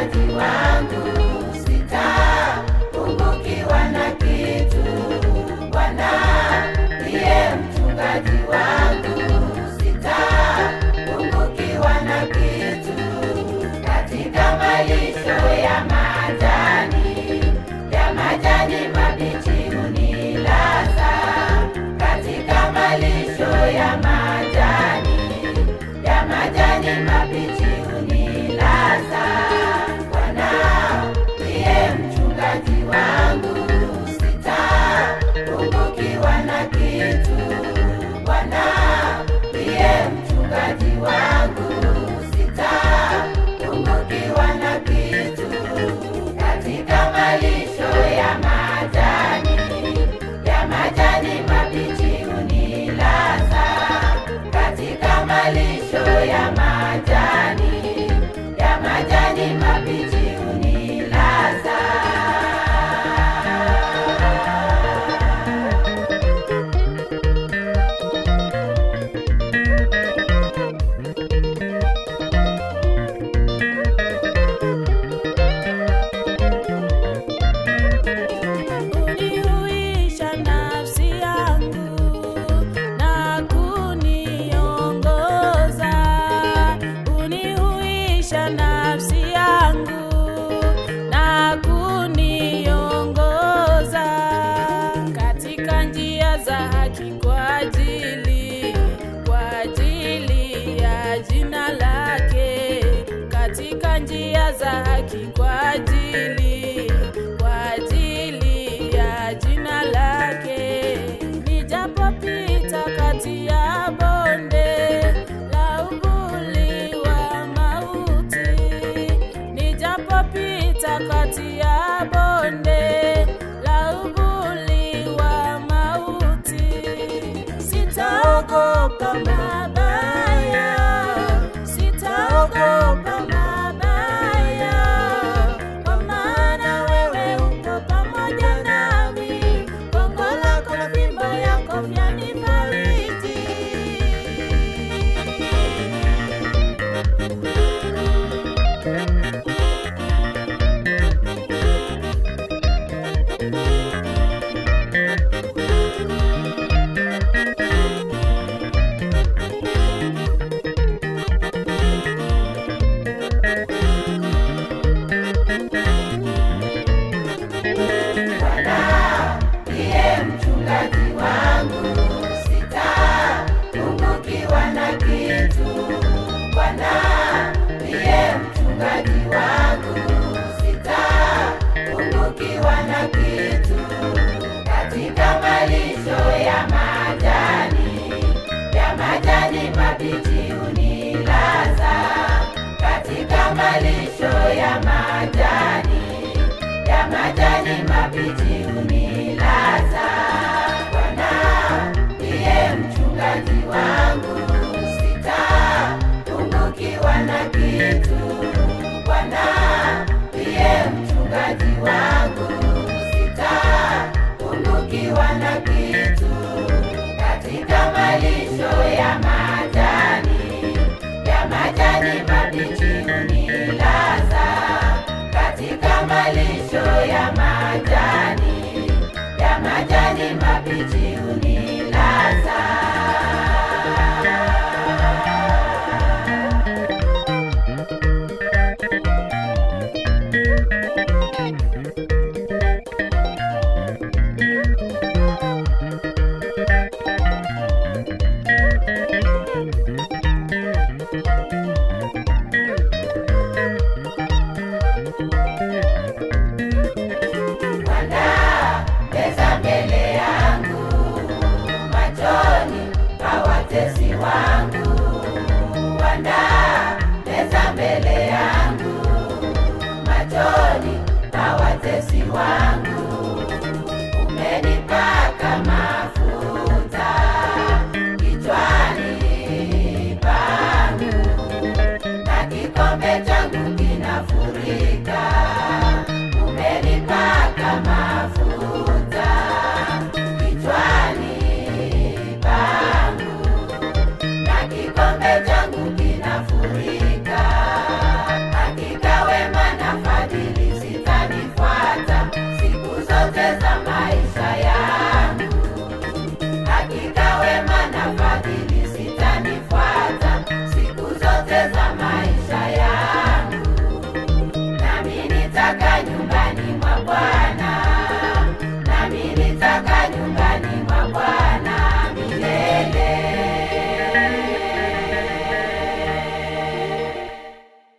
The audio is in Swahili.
mchungaji wangu, sitapungukiwa na kitu. Bwana ndiye mchungaji wangu, sitapungukiwa na kitu. Katika malisho ya majani mabichi hunilaza, katika malisho ya majani mabichi hunilaza. Bwana ndiye mchungaji wangu, sitapungukiwa na kitu. Bwana ndiye mchungaji wangu, sitapungukiwa na kitu. Katika malisho ya majani mabichi hunilaza, katika malisho ya majani mabichi hunilaza. Unihuisha nafsi yangu na kuniongoza, unihuisha nafsi yangu na kuniongoza katika njia za haki kwa ajili ya jina lake, katika njia za haki kwa ajili ya jina lake. Nijapopita kati ya bonde la uvuli wa mauti, nijapopita kati ya bonde la uvuli wa mauti, sitaogopa mabaya, sitaogopa mabaya, kwa maana wewe uko pamoja nami, gongo lako na fimbo yako vyanifariji. Bwana ndiye mchungaji wangu, sitapungukiwa na kitu. Bwana ndiye mchungaji wangu, sitapungukiwa na kitu. Katika malisho ya majani mabichi hunilaza, katika malisho ya majani mabichi hunilaza. Bwana ndiye mchungaji wangu, sitapungukiwa na kitu. Bwana ndiye mchungaji wangu, sitapungukiwa na kitu. Katika malisho ya majani mabichi hunilaza, katika malisho ya majani mabichi